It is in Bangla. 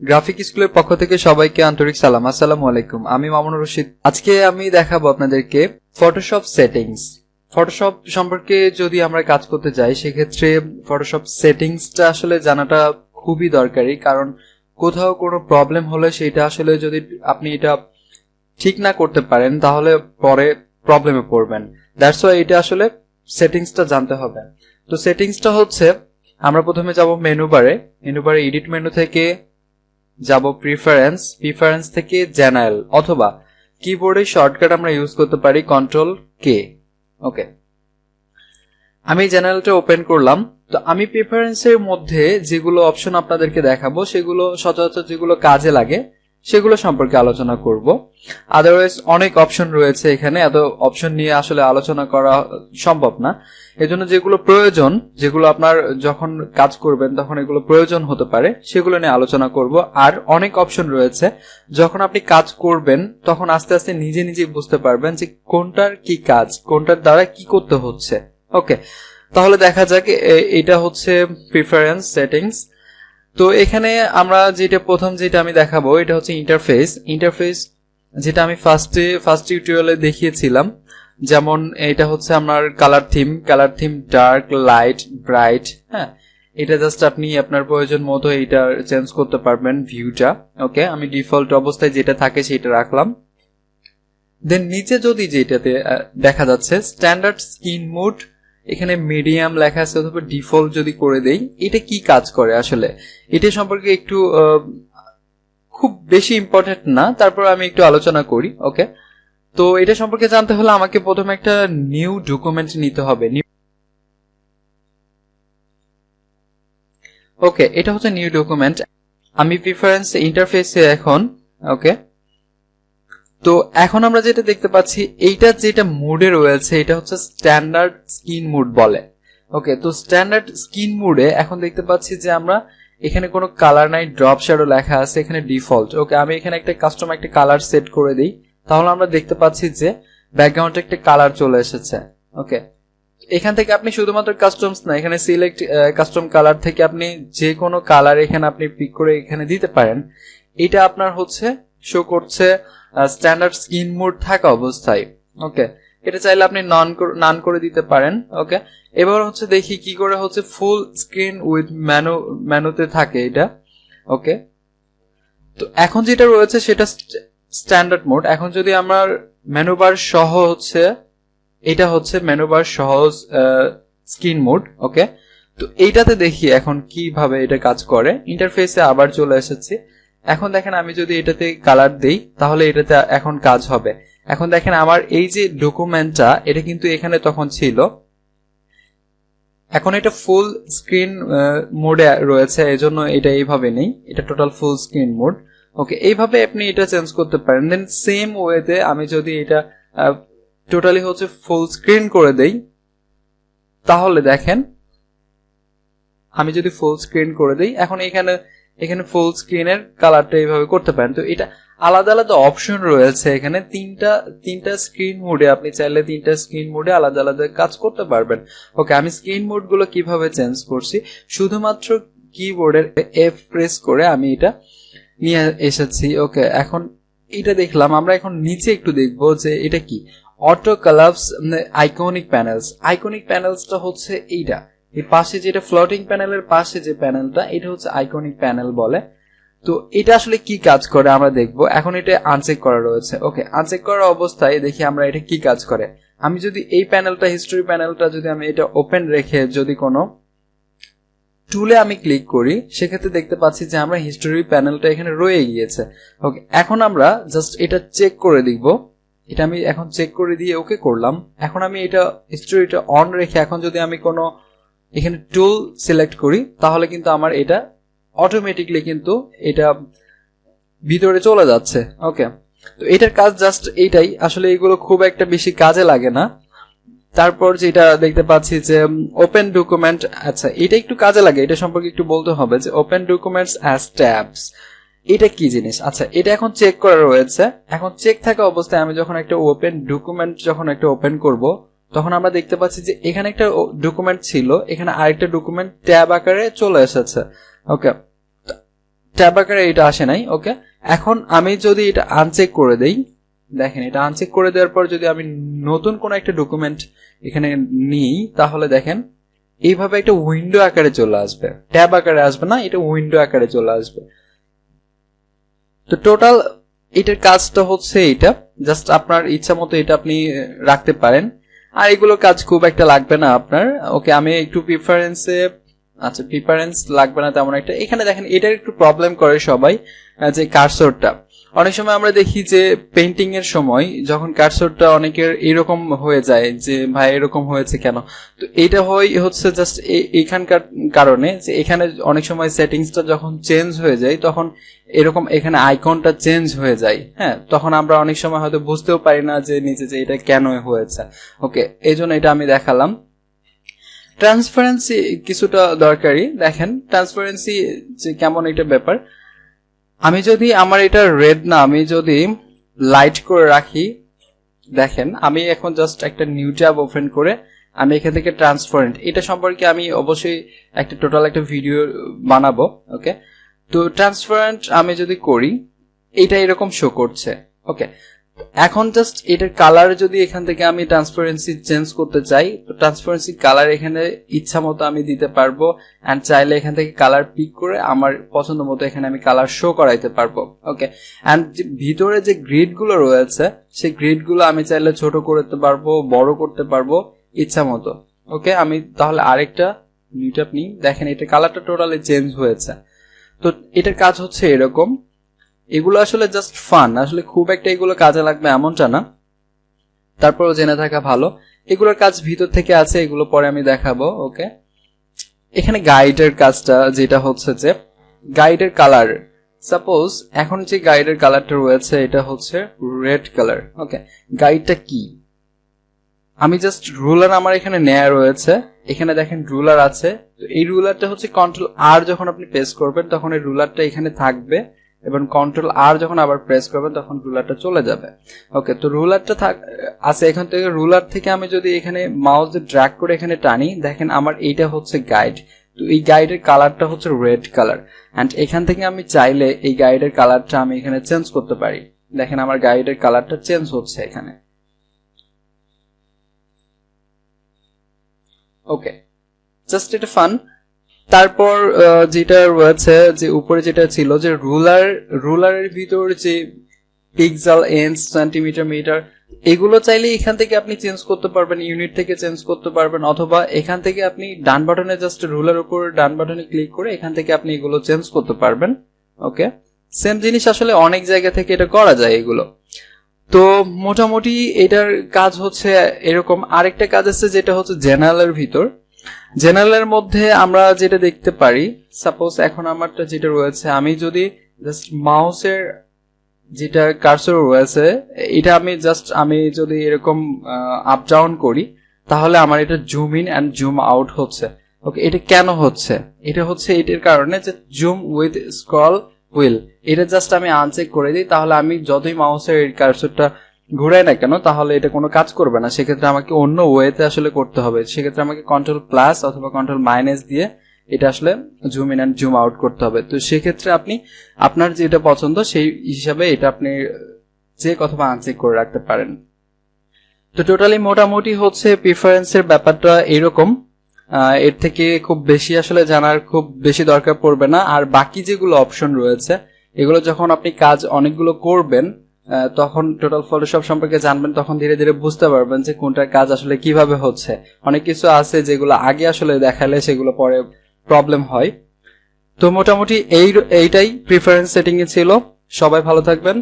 গ্রাফিক স্কুলের পক্ষ থেকে সবাইকে আন্তরিক সালাম। আসসালামু আলাইকুম। আমি মামুনুর রশিদ। আজকে আমি দেখাবো আপনাদেরকে ফটোশপ সেটিংস। ফটোশপ সম্পর্কে যদি আমরা কাজ করতে যাই সেক্ষেত্রে ফটোশপ সেটিংসটা আসলে জানাটা খুবই দরকারি, কারণ কোথাও কোনো প্রবলেম হলে সেটা আসলে যদি আপনি এটা ঠিক না করতে পারেন তাহলে পরে প্রবলেমে পড়বেন। দ্যাটস ওয়াই এটা আসলে সেটিংসটা জানতে হবে। তো সেটিংসটা হচ্ছে, আমরা প্রথমে যাব মেনু বারে এডিট মেনু থেকে যাব প্রিফারেন্স থেকে জেনারেল, অথবা কিবোর্ডে শর্টকাট আমরা ইউজ করতে পারি কন্ট্রোল কে। ওকে, আমি জেনারেলটা ওপেন করলাম। তো আমি প্রিফারেন্সের মধ্যে যেগুলো অপশন আপনাদেরকে দেখাবো সেগুলো সচরাচর যেগুলো কাজে লাগে সেগুলো সম্পর্কে আলোচনা করব। আদারওয়াইজ অনেক অপশন রয়েছে এখানে, এত অপশন নিয়ে আসলে আলোচনা করা সম্ভব না। এজন্য যেগুলো প্রয়োজন, যেগুলো আপনার যখন কাজ করবেন তখন এগুলো প্রয়োজন হতে পারে, সেগুলো নিয়ে আলোচনা করব। আর অনেক অপশন রয়েছে, যখন আপনি কাজ করবেন তখন আস্তে আস্তে নিজে নিজে বুঝতে পারবেন যে কোনটার কি কাজ, কোনটার দ্বারা কি করতে হচ্ছে। ওকে, তাহলে দেখা যাক। এটা হচ্ছে প্রিফারেন্স সেটিংস। তো এখানে আমরা প্রথম যেটা আমি দেখাবো এটা হচ্ছে ইন্টারফেস, যেটা আমি ফার্স্ট টিউটোরিয়ালে দেখিয়েছিলাম। যেমন এটা হচ্ছে আপনার colour theme dark, light, bright. হ্যাঁ, এটা জাস্ট আপনি আপনার প্রয়োজন মতো এটা চেঞ্জ করতে পারবেন ভিউটা। ওকে, আমি ডিফল্ট অবস্থায় যেটা থাকে সেটা রাখলাম। দেন নিচে যদি যেটাতে দেখা যাচ্ছে স্ট্যান্ডার্ড স্ক্রিন মোড, এখানে মিডিয়াম লেখা আছে, অথবা ডিফল্ট যদি করে দেই, এটা কি কাজ করে আসলে এটা সম্পর্কে একটু খুব বেশি ইম্পর্টেন্ট না, তারপর আমি একটু আলোচনা করি। ওকে, তো এটা সম্পর্কে জানতে হলে আমাকে প্রথমে একটা নিউ ডকুমেন্ট নিতে হবে। ওকে, এটা হচ্ছে নিউ ডকুমেন্ট। আমি প্রিফারেন্স ইন্টারফেসে এখন। ওকে, তো এখন আমরা যেটা দেখতে পাচ্ছি, এইটা যেটা মোডে রয়েছে এটা হচ্ছে স্ট্যান্ডার্ড স্ক্রিন মোড বলে। ওকে, তো স্ট্যান্ডার্ড স্ক্রিন মোডে এখন দেখতে পাচ্ছি যে আমরা এখানে কোনো কালার নাই, ড্রপ শ্যাডো লেখা আছে, এখানে ডিফল্ট। ওকে, আমি এখানে একটা কাস্টম একটা কালার সেট করে দিই, তাহলে আমরা দেখতে পাচ্ছি যে ব্যাকগ্রাউন্ডে একটা কালার চলে এসেছে। ওকে, এখান থেকে আপনি শুধুমাত্র কাস্টমস না, এখানে সিলেক্ট কাস্টম কালার থেকে আপনি যে কোনো কালার এখানে আপনি পিক করে এখানে দিতে পারেন। এটা আপনার হচ্ছে শো করছে স্ট্যান্ডার্ড স্ক্রিন মোড থাকা অবস্থায়। ওকে, এটা চাইলে আপনি নান করে দিতে পারেন। ওকে, এবার হচ্ছে দেখি কি করে হচ্ছে ফুল স্ক্রিন উইথ মেনুতে থাকে এটা। ওকে, তো এখন যেটা রয়েছে সেটা স্ট্যান্ডার্ড মোড। এখন যদি আমার মেনু বার সহ হচ্ছে, এটা হচ্ছে মেনু বার সহ স্ক্রিন মোড। ওকে, তো এইটাতে দেখি এখন কিভাবে এটা কাজ করে। ইন্টারফেসে আবার চলে এসেছি। এখন দেখেন আমি যদি এটাতে কালার দেই তাহলে এটাতে এখন কাজ হবে। এখন দেখেন আমার এই যে ডকুমেন্টটা এটা কিন্তু এখানে তখন ছিল, এখন এটা ফুল স্ক্রিন মোডে রয়েছে, এজন্য এটা এইভাবে নেই, এটা টোটাল ফুল স্ক্রিন মোড। ওকে, এইভাবে আপনি এটা চেঞ্জ করতে পারেন। দেন সেম ওয়েতে আমি যদি এটা টোটালি হচ্ছে ফুল স্ক্রিন করে দেই, তাহলে দেখেন আমি যদি ফুল স্ক্রিন করে দেই, এখন এখানে ফুল স্ক্রিনের কালারটা এইভাবে করতে পারেন। তো এটা আলাদা আলাদা অপশন রয়েছে এখানে, তিনটা স্ক্রিন মোডে আপনি চাইলে তিনটা স্ক্রিন মোডে আলাদা আলাদা কাজ করতে পারবেন। ওকে, আমি স্ক্রিন মোড গুলো কিভাবে চেঞ্জ করছি, শুধুমাত্র কিবোর্ডের এফ প্রেস করে আমি এটা নিয়ে এসেছি। ওকে, এখন এটা দেখলাম। আমরা এখন নিচে একটু দেখবো যে এটা কি, অটো কালার্স আইকনিক প্যানেলসটা হচ্ছে এইটা, এই পাশে যেটা ফ্লোটিং প্যানেলের পাশে যে প্যানেলটা, এটা হচ্ছে আইকনিক প্যানেল বলে। তো এটা আসলে কি কাজ করে আমরা দেখবো। এখন এটা আনচেক করা রয়েছে। ওকে, আনচেক করা অবস্থায় দেখি আমরা এটা কি কাজ করে। আমি যদি এই প্যানেলটা, হিস্টোরি প্যানেলটা যদি আমি এটা ওপেন রেখে যদি কোনো টুলে আমি ক্লিক করি, সেক্ষেত্রে দেখতে পাচ্ছি যে আমরা হিস্টোরি প্যানেলটা এখানে রয়ে গিয়েছে। ওকে, এখন আমরা জাস্ট এটা চেক করে দেখব। এটা আমি এখন চেক করে দিয়ে ওকে করলাম। এখন আমি এটা হিস্টোরিটা অন রেখে এখন যদি আমি কোনো এখানে টুল সিলেক্ট করি, তাহলে কিন্তু আমার এটা অটোমেটিকলি কিন্তু এটা ভিতরে চলে যাচ্ছে। ওকে, তো এটার কাজ জাস্ট এইটাই, আসলে এগুলো খুব একটা বেশি কাজে লাগে না। তারপর যেটা দেখতে পাচ্ছি যে ওপেন ডকুমেন্ট, আচ্ছা এটা একটু কাজে লাগে, এটা সম্পর্কে একটু বলতে হবে যে ওপেন ডকুমেন্টস অ্যাজ ট্যাবস এটা কি জিনিস। আচ্ছা, এটা এখন চেক করা রয়েছে। এখন চেক থাকা অবস্থায় আমি যখন একটা ওপেন ডকুমেন্ট ওপেন করব, তখন আমরা দেখতে পাচ্ছি যে এখানে একটা ডকুমেন্ট ছিল, এখানে আরেকটা ডকুমেন্ট ট্যাব আকারে চলে এসেছে। ওকে, ট্যাব আকারে এটা আসে নাই। ওকে, এখন আমি যদি এটা আনচেক করে দেই, দেখেন এটা আনচেক করে দেওয়ার পর যদি আমি নতুন কোন একটা ডকুমেন্ট এখানে নিই, তাহলে দেখেন এইভাবে একটা উইন্ডো আকারে চলে আসবে, ট্যাব আকারে আসবে না, এটা উইন্ডো আকারে চলে আসবে। তো টোটাল এটার কাজটা হচ্ছে এটা, জাস্ট আপনার ইচ্ছা মতো এটা আপনি রাখতে পারেন, আর এগুলো কাজ খুব একটা লাগবে না আপনার। ওকে, আমি একটু প্রিফারেন্স লাগবে না তেমন একটা। এখানে দেখেন এটার একটু প্রবলেম করে সবাই, যে কার্সরটা অনেক সময় আমরা দেখি যে পেইন্টিং এর সময় যখন কার্সরটা অনেকের এরকম হয়ে যায় যে ভাই এরকম হয়েছে কেন। তো এটা হচ্ছে জাস্ট এখানকার কারণে যে এখানে অনেক সময় সেটিংসটা যখন চেঞ্জ হয়ে যায় তখন এরকম এখানে আইকনটা চেঞ্জ হয়ে যায়। হ্যাঁ, তখন আমরা অনেক সময় হয়তো বুঝতেও পারি না যে নিচে যে এটা কেন হয়েছে। ওকে, এই জন্য এটা আমি দেখালাম। ট্রান্সপারেন্সি কিছুটা দরকারি। দেখেন ট্রান্সপারেন্সি যে কেমন এটা ব্যাপার, আমি যদি আমার এটা রেড না, আমি যদি লাইট করে রাখি, দেখেন আমি এখন জাস্ট একটা নিউ ট্যাব ওপেন করে আমি এখান থেকে ট্রান্সপারেন্ট এটা সম্পর্কে আমি অবশ্যই একটা টোটাল একটা ভিডিও বানাবো। ওকে, তো ট্রান্সপারেন্ট আমি যদি করি এটা এরকম শো করছে। ওকে, এখন জাস্ট এটার কালার যদি এখান থেকে আমি ট্রান্সপারেন্সি চেঞ্জ করতে চাই, তো ট্রান্সপারেন্সি কালার এখানে ইচ্ছা মতো আমি দিতে পারবো, এন্ড চাইলে এখান থেকে কালার পিক করে আমার পছন্দ মতো এখানে আমি কালার শো করাইতে পারবো। ওকে, এন্ড ভিতরে যে গ্রিড গুলো রয়েছে সেই গ্রিড গুলো আমি চাইলে ছোট করতে পারবো, বড় করতে পারবো ইচ্ছা মতো। ওকে, আমি তাহলে আরেকটা নিউ ট্যাব নিই, দেখেন এটা কালারটা টোটালি চেঞ্জ হয়েছে। তো এটার কাজ হচ্ছে এরকম, এগুলো আসলে জাস্ট ফান, আসলে খুব একটা এগুলো কাজে লাগবে এমনটা না, তারপরও জেনে থাকা ভালো। এগুলোর কাজ ভিতর থেকে আছে, এগুলো পরে আমি দেখাবো। ওকে, এখানে গাইডের কাজটা যেটা হচ্ছে যে গাইডের কালার, সাপোজ এখন যে গাইডের কালারটা রয়েছে এটা হচ্ছে রেড কালার। ওকে, গাইডটা কি, আমি জাস্ট রুলার আমার এখানে নেয়া রয়েছে, এখানে দেখেন রুলার আছে। তো এই রুলারটা হচ্ছে কন্ট্রোল আর যখন আপনি প্রেস করবেন তখন এই রুলারটা এখানে থাকবে, এবং কন্ট্রোল আর যখন আবার প্রেস করবেন তখন রুলারটা চলে যাবে। ওকে, তো রুলারটা আছে এখান থেকে, রুলার থেকে আমি যদি এখানে মাউস দিয়ে ড্র্যাগ করে এখানে টানি, দেখেন আমার এইটা হচ্ছে গাইড। তো এই গাইডের কালারটা হচ্ছে রেড কালার, এন্ড এখান থেকে আমি চাইলে এই গাইডের কালারটা আমি এখানে চেঞ্জ করতে পারি। দেখেন আমার গাইডের কালারটা চেঞ্জ হচ্ছে এখানে। ওকে, জাস্ট এটা ফান। তারপর যেটা রয়েছে যে উপরে যেটা ছিল যে রুলারের ভিতর যে পিক্সেল, ইঞ্চ, সেন্টিমিটার, মিটার, এগুলো চাইলে এখান থেকে আপনি চেঞ্জ করতে পারবেন, ইউনিট থেকে চেঞ্জ করতে পারবেন, অথবা এখান থেকে আপনি ডান বাটনে জাস্ট রুলার উপর ডান বাটনে ক্লিক করে এখান থেকে আপনি এগুলো চেঞ্জ করতে পারবেন। ওকে, সেম জিনিস আসলে অনেক জায়গা থেকে এটা করা যায় এগুলো। তো মোটামুটি এটার কাজ হচ্ছে এরকম। আরেকটা কাজ আছে যেটা হচ্ছে জেনারেলের ভিতর। জেনারেলের মধ্যে আমরা যেটা দেখতে পারি, সাপোজ এখন আমারটা যেটা রয়েছে, আমি যদি জাস্ট মাউসের যেটা কার্সর রয়েছে এটা আমি যদি এরকম আপ ডাউন করি তাহলে আমার এটা zoom in and zoom out হচ্ছে। ওকে, এটা কেন হচ্ছে, এটা হচ্ছে এটার কারণে যে জুম উইথ স্ক্রল হুইল, এটা জাস্ট আমি আনচেক করে দিই, তাহলে আমি যতই মাউসের কার্সরটা ঘুরাই না কেন তাহলে এটা কোনো কাজ করবে না। সেক্ষেত্রে আমাকে অন্য ওয়েতে আসলে করতে হবে, সেক্ষেত্রে আমাকে কন্ট্রোল প্লাস অথবা কন্ট্রোল মাইনাস দিয়ে এটা আসলে zoom in and zoom out করতে হবে। তো সেক্ষেত্রে আপনি আপনার যেটা পছন্দ সেই হিসাবে এটা আপনি চেক অথবা আনচেক করে রাখতে পারেন। তো টোটালি মোটামুটি হচ্ছে প্রিফারেন্সের ব্যাপারটা এরকম, এর থেকে খুব বেশি আসলে জানার খুব বেশি দরকার পড়বে না। আর বাকি যেগুলো অপশন রয়েছে এগুলো যখন আপনি কাজ অনেকগুলো করবেন তখন টোটাল ফটোশপ সম্পর্কে জানবেন, তখন ধীরে ধীরে বুঝতে পারবেন যে কোনটার কাজ আসলে কিভাবে হচ্ছে। অনেক কিছু আছে যেগুলো আগে আসলে দেখালে সেগুলো পরে প্রবলেম হয়। তো মোটামুটি এইটাই প্রিফারেন্স সেটিং এ ছিল। সবাই ভালো থাকবেন।